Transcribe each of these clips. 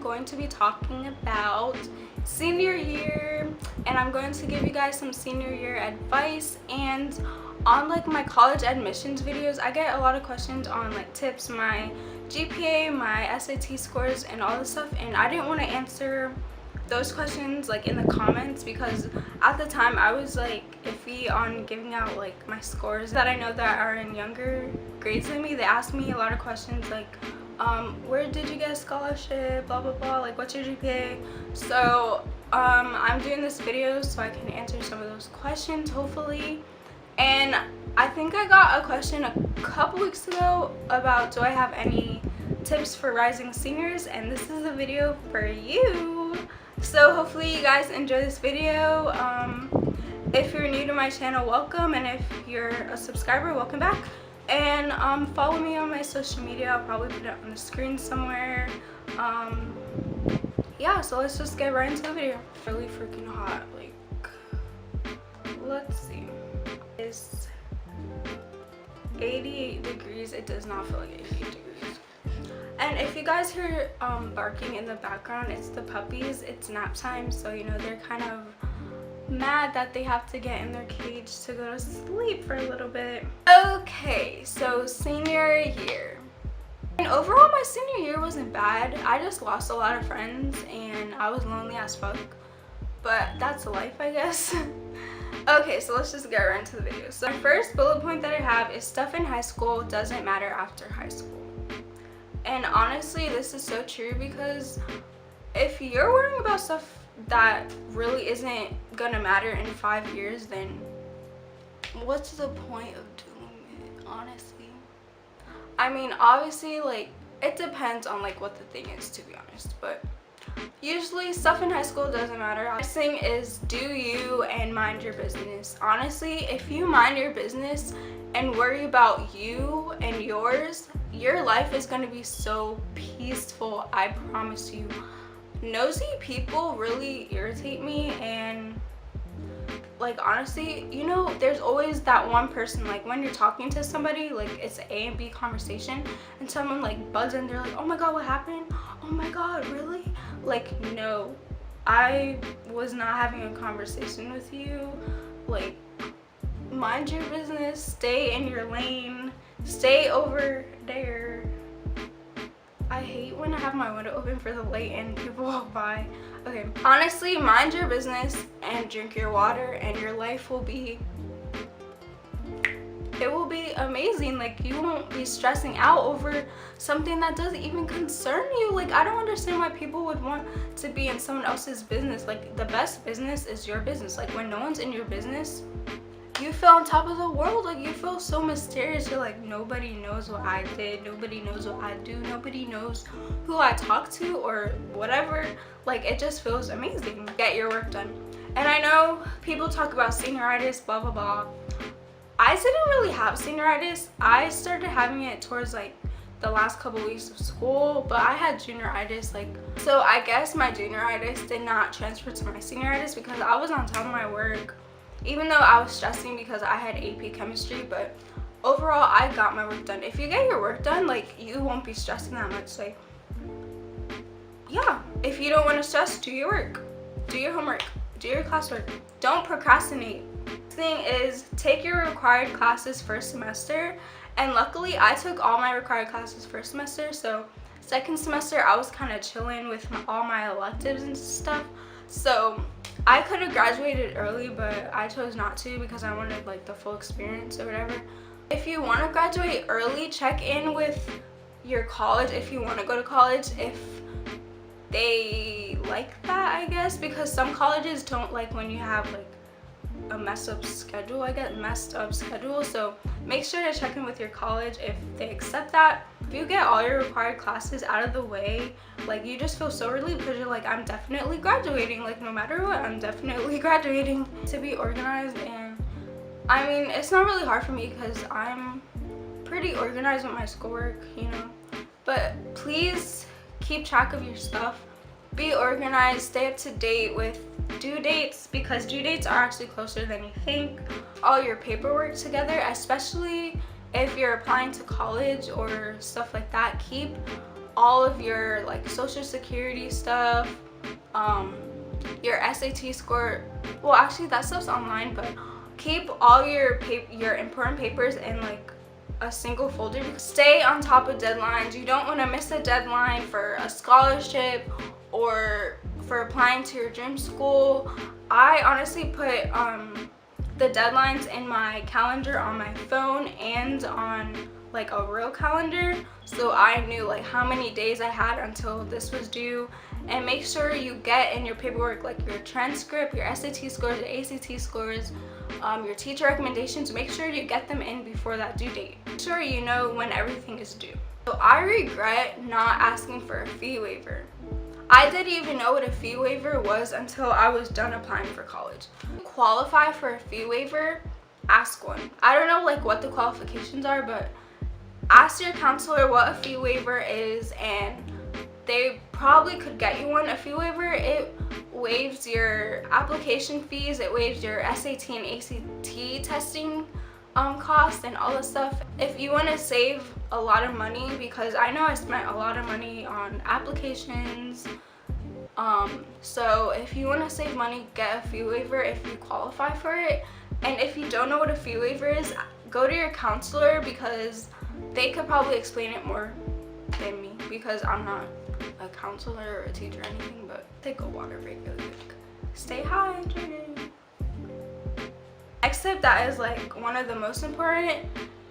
going to be talking about senior year, and I'm going to give you guys some senior year advice. And on like my college admissions videos, I get a lot of questions on like tips, my GPA, my SAT scores, and all this stuff, and I didn't want to answer those questions like in the comments because at the time I was like iffy on giving out like my scores that I know that are in younger grades than me. They asked me a lot of questions like where did you get a scholarship, blah blah blah, like what's your GPA. So I'm doing this video so I can answer some of those questions hopefully. And I think I got a question a couple weeks ago about do I have any tips for rising seniors, and this is a video for you. So hopefully you guys enjoy this video. If you're new to my channel, welcome, and if you're a subscriber, welcome back. And follow me on my social media. I'll probably put it on the screen somewhere. Yeah, so let's just get right into the video. Really freaking hot, like, let's see. It's 88 degrees. It does not feel like 88 degrees. And if you guys hear barking in the background, it's the puppies. It's nap time, so you know they're kind of mad that they have to get in their cage to go to sleep for a little bit. Okay, so senior year. And overall my senior year wasn't bad. I just lost a lot of friends and I was lonely as fuck. But that's life, I guess. Okay, so let's just get right into the video. So my first bullet point that I have is stuff in high school doesn't matter after high school. And honestly, this is so true because if you're worrying about stuff that really isn't gonna matter in 5 years, then what's the point of doing it, honestly? I mean, obviously, like, it depends on like what the thing is, to be honest, but usually stuff in high school doesn't matter. The next thing is do you and mind your business. Honestly, if you mind your business and worry about you and yours, your life is going to be so peaceful, I promise you. Nosy people really irritate me, and like honestly, you know, there's always that one person, like when you're talking to somebody, like it's an A and B conversation, and someone like buzz in, they're like, oh my god, what happened? Oh my god, really? Like, no, I was not having a conversation with you. Like, mind your business, stay in your lane, stay over there. I hate when I have my window open for the light and people walk by. Okay, honestly, mind your business and drink your water, and your life will be, it will be amazing. Like, you won't be stressing out over something that doesn't even concern you. Like, I don't understand why people would want to be in someone else's business. Like, the best business is your business. Like, when no one's in your business, you feel on top of the world. Like, you feel so mysterious. You're like, nobody knows what I did, nobody knows what I do, nobody knows who I talk to or whatever. Like, it just feels amazing. Get your work done. And I know people talk about senioritis, blah blah blah. I didn't really have senioritis. I started having it towards like the last couple weeks of school, but I had junioritis. Like, so I guess my junioritis did not transfer to my senioritis because I was on top of my work, even though I was stressing because I had AP chemistry. But overall, I got my work done. If you get your work done, like, you won't be stressing that much. Like, yeah, if you don't want to stress, do your work, do your homework, do your classwork, don't procrastinate. Thing is, take your required classes first semester, and luckily I took all my required classes first semester, so second semester I was kind of chilling with all my electives and stuff, so I could have graduated early, but I chose not to because I wanted like the full experience or whatever. If you want to graduate early, check in with your college if you want to go to college, if they like that, I guess, because some colleges don't like when you have like a messed up schedule. So make sure to check in with your college if they accept that. If you get all your required classes out of the way, like, you just feel so relieved because you're like, I'm definitely graduating. Like, no matter what, I'm definitely graduating. To be organized, and I mean, it's not really hard for me because I'm pretty organized with my schoolwork, you know. But please keep track of your stuff, be organized, stay up to date with due dates, because due dates are actually closer than you think. All your paperwork together, especially if you're applying to college or stuff like that. Keep all of your like social security stuff, your SAT score. Well, actually that stuff's online, but keep all your important papers in like a single folder. Stay on top of deadlines. You don't want to miss a deadline for a scholarship or for applying to your dream school. I honestly put the deadlines in my calendar on my phone and on like a real calendar, so I knew like how many days I had until this was due. And make sure you get in your paperwork like your transcript, your SAT scores, your ACT scores, your teacher recommendations. Make sure you get them in before that due date. Make sure you know when everything is due. So I regret not asking for a fee waiver. I didn't even know what a fee waiver was until I was done applying for college. To qualify for a fee waiver, ask one. I don't know like what the qualifications are, but ask your counselor what a fee waiver is, and they probably could get you one. A fee waiver, it waives your application fees, it waives your SAT and ACT testing costs and all this stuff. If you want to save a lot of money, because I know I spent a lot of money on applications, so if you want to save money, get a fee waiver if you qualify for it. And if you don't know what a fee waiver is, go to your counselor, because they could probably explain it more than me, because I'm not a counselor or a teacher or anything. But take a water break really quick. Stay hydrated. Next tip that is like one of the most important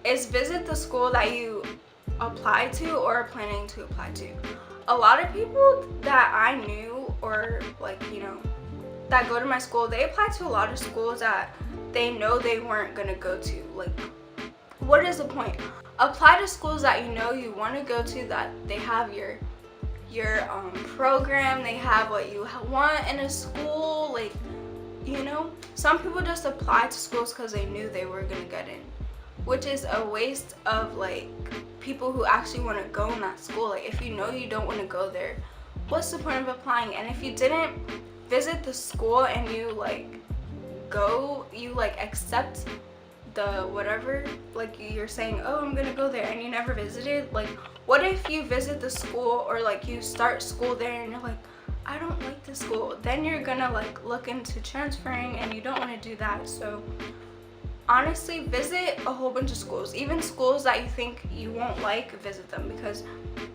is visit the school that you apply to or are planning to apply to. A lot of people that I knew, or like, you know, that go to my school, they apply to a lot of schools that they know they weren't gonna go to. Like, what is the point? Apply to schools that you know you want to go to, that they have your program, they have what you want in a school. Like, you know, some people just apply to schools because they knew they were gonna get in, which is a waste of like people who actually want to go in that school. Like, if you know you don't want to go there, what's the point of applying? And if you didn't visit the school and you like go, you like accept the whatever, like you're saying, oh, I'm gonna go there, and you never visited. Like, what if you visit the school, or like you start school there and you're like, I don't like this school? Then you're gonna like look into transferring, and you don't want to do that. So honestly, visit a whole bunch of schools, even schools that you think you won't like, visit them. Because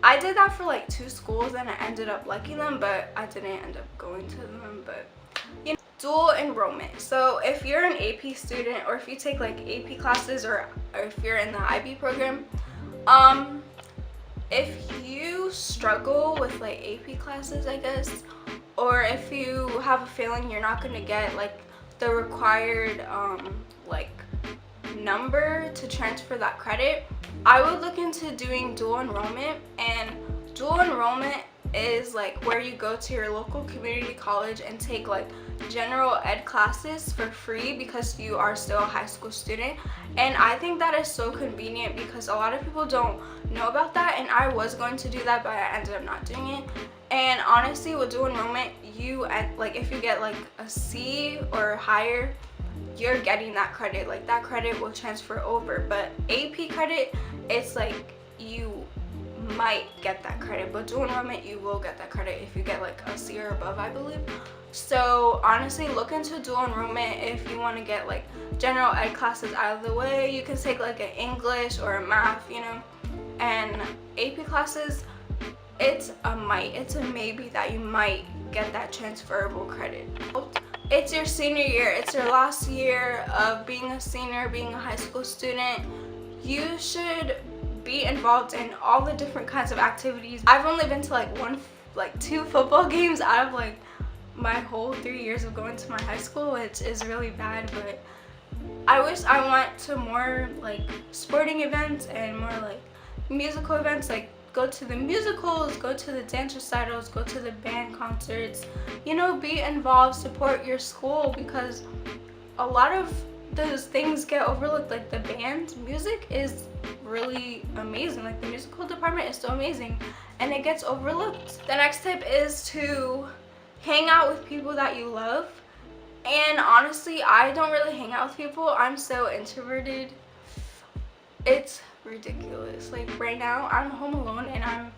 I did that for like 2 schools and I ended up liking them, but I didn't end up going to them. But you know, dual enrollment. So if you're an AP student, or if you take like AP classes, or if you're in the IB program, if you struggle with like AP classes, I guess, or if you have a feeling you're not gonna get like the required like number to transfer that credit, I would look into doing dual enrollment. And dual enrollment is like where you go to your local community college and take like general ed classes for free, because you are still a high school student. And I think that is so convenient, because a lot of people don't know about that, and I was going to do that, but I ended up not doing it. And honestly, with dual enrollment, you like if you get like a C or higher, you're getting that credit. Like, that credit will transfer over. But AP credit, it's like you might get that credit, but dual enrollment, you will get that credit if you get like a C or above, I believe. So honestly, look into dual enrollment if you want to get like general ed classes out of the way. You can take like an English or a math, you know. And AP classes, it's a maybe that you might get that transferable credit. It's your senior year, it's your last year of being a senior, being a high school student. You should be involved in all the different kinds of activities. I've only been to like 2 football games out of like my whole 3 years of going to my high school, which is really bad. But I wish I went to more like sporting events and more like musical events. Like, go to the musicals, go to the dance recitals, go to the band concerts, you know, be involved, support your school, because a lot of those things get overlooked. Like, the band music is really amazing, like the musical department is so amazing, and it gets overlooked. The next tip is to hang out with people that you love. And honestly, I don't really hang out with people. I'm so introverted. It's ridiculous. Like right now I'm home alone and I'm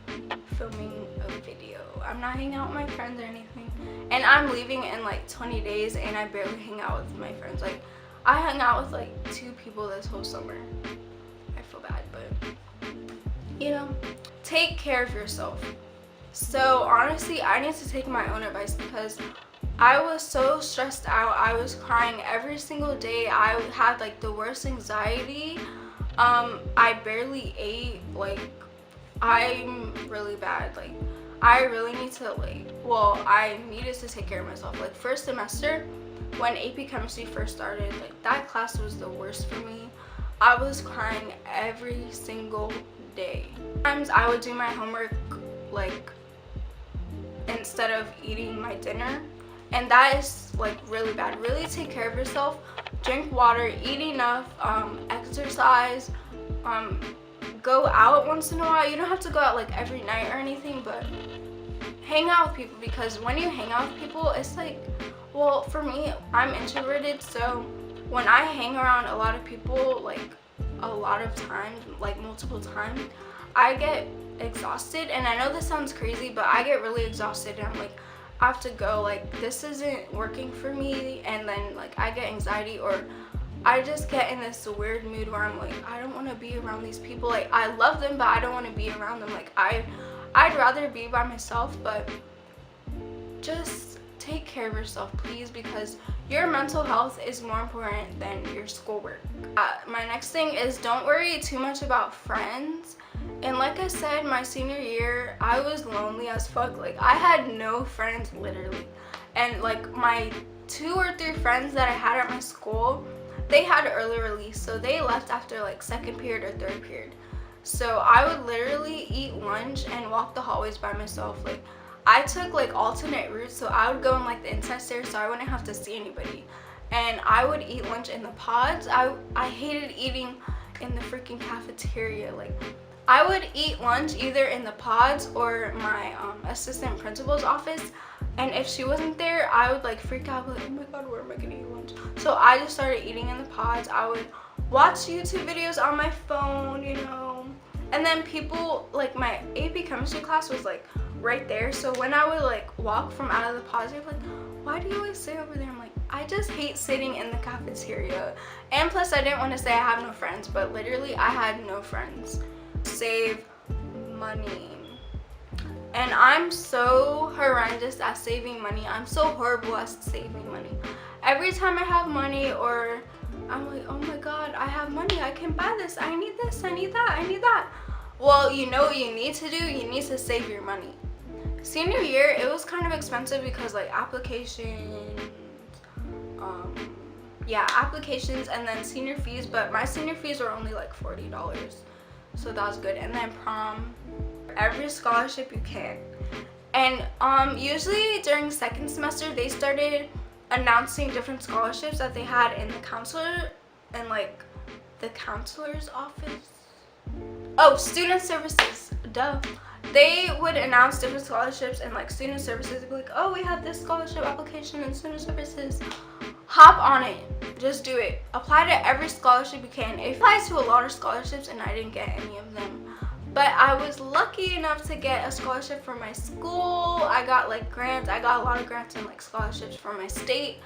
filming a video. I'm not hanging out with my friends or anything, and I'm leaving in like 20 days and I barely hang out with my friends. Like I hung out with like 2 people this whole summer. I feel bad, but you know, take care of yourself. So honestly, I need to take my own advice because I was so stressed out. I was crying every single day. I had like the worst anxiety. I barely ate. Like I'm really bad. Like I really need to I needed to take care of myself. Like first semester when AP chemistry first started, like that class was the worst for me. I was crying every single day. Sometimes I would do my homework like instead of eating my dinner, and that is like really bad. Really take care of yourself. Drink water, eat enough, exercise, go out once in a while. You don't have to go out like every night or anything, but hang out with people, because when you hang out with people, it's like, well, for me, I'm introverted, so when I hang around a lot of people, like a lot of times, like multiple times, I get exhausted. And I know this sounds crazy, but I get really exhausted and I'm like, I have to go, like this isn't working for me, and then like I get anxiety, or I just get in this weird mood where I'm like, I don't want to be around these people. Like I love them, but I don't want to be around them. Like I'd rather be by myself. But just take care of yourself, please, because your mental health is more important than your schoolwork. My next thing is, don't worry too much about friends. And like I said, my senior year, I was lonely as fuck. Like I had no friends, literally. And like my 2 or 3 friends that I had at my school, they had early release, so they left after like 2nd period or 3rd period. So I would literally eat lunch and walk the hallways by myself. Like I took like alternate routes, so I would go in like the inside stairs so I wouldn't have to see anybody. And I would eat lunch in the pods. I hated eating in the freaking cafeteria. Like I would eat lunch either in the pods or my assistant principal's office. And if she wasn't there, I would like freak out, like, oh my god, where am I gonna eat lunch? So I just started eating in the pods. I would watch YouTube videos on my phone, you know. And then people, like my AP chemistry class was like right there. So when I would like walk from out of the pods, they're like, why do you always sit over there? I'm like, I just hate sitting in the cafeteria. And plus I didn't want to say I have no friends, but literally I had no friends. Save money. And I'm so horrendous at saving money. I'm so horrible at saving money. Every time I have money, or I'm like, oh my god, I have money, I can buy this, I need this, I need that, I need that. Well, you know what you need to do? You need to save your money. Senior year, it was kind of expensive because like applications, applications, and then senior fees, but my senior fees were only like $40. So that was good. And then prom, every scholarship you can. And usually during 2nd semester, they started announcing different scholarships that they had in the counselor and like the counselor's office. Oh, student services, duh. They would announce different scholarships, and like student services would be like, oh, we have this scholarship application in student services. Hop on it, just do it. Apply to every scholarship you can. It applies to a lot of scholarships and I didn't get any of them. But I was lucky enough to get a scholarship from my school. I got like grants. I got a lot of grants and like scholarships from my state.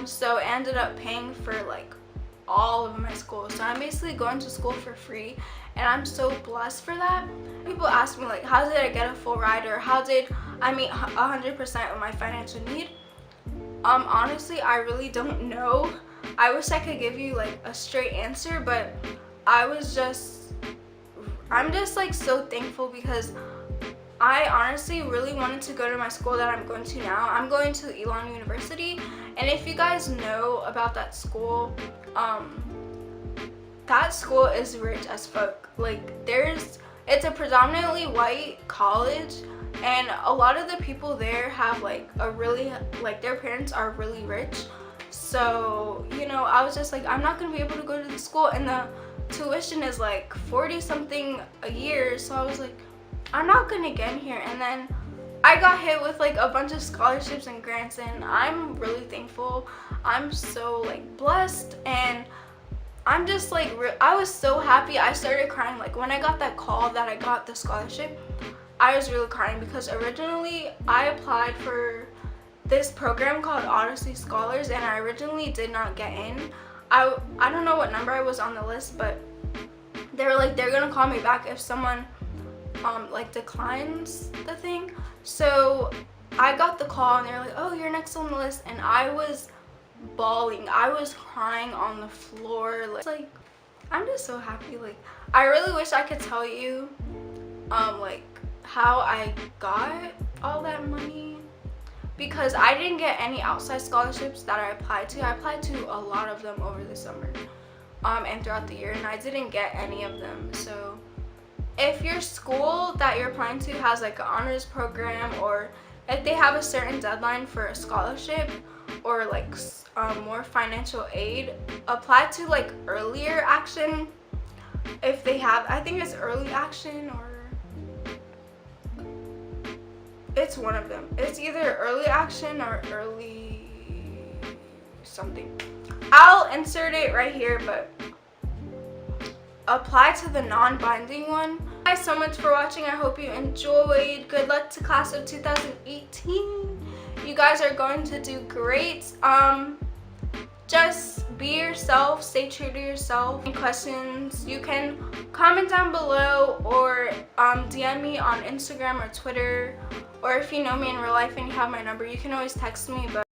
So I ended up paying for like all of my school. So I'm basically going to school for free, and I'm so blessed for that. People ask me like, how did I get a full ride, or how did I meet 100% of my financial need? Honestly, I really don't know. I wish I could give you like a straight answer, but I'm just like so thankful, because I honestly really wanted to go to my school that I'm going to now. I'm going to Elon University, and if you guys know about that school is rich as fuck. Like it's a predominantly white college, and a lot of the people there have like their parents are really rich. So, you know, I was just like, I'm not gonna be able to go to the school, and the tuition is like 40 something a year. So I was like, I'm not gonna get in here. And then I got hit with like a bunch of scholarships and grants, and I'm really thankful. I'm so like blessed, and I'm just like, I was so happy. I started crying. Like when I got that call that I got the scholarship, I was really crying because originally I applied for this program called Odyssey Scholars, and I originally did not get in. I don't know what number I was on the list, but they were like, they're gonna call me back if someone like declines the thing. So I got the call and they're like, oh, you're next on the list, and I was bawling. I was crying on the floor. Like I'm just so happy. Like I really wish I could tell you like how I got all that money, because I didn't get any outside scholarships that I applied to. I applied to a lot of them over the summer and throughout the year, and I didn't get any of them. So if your school that you're applying to has like an honors program, or if they have a certain deadline for a scholarship or like more financial aid, apply to like earlier action. If they have, I think it's early action, or it's one of them. It's either early action or early something. I'll insert it right here, but apply to the non-binding one. Thank you guys so much for watching. I hope you enjoyed. Good luck to class of 2018. You guys are going to do great. Just be yourself, stay true to yourself. Any questions, you can comment down below, or DM me on Instagram or Twitter, or if you know me in real life and you have my number, you can always text me. But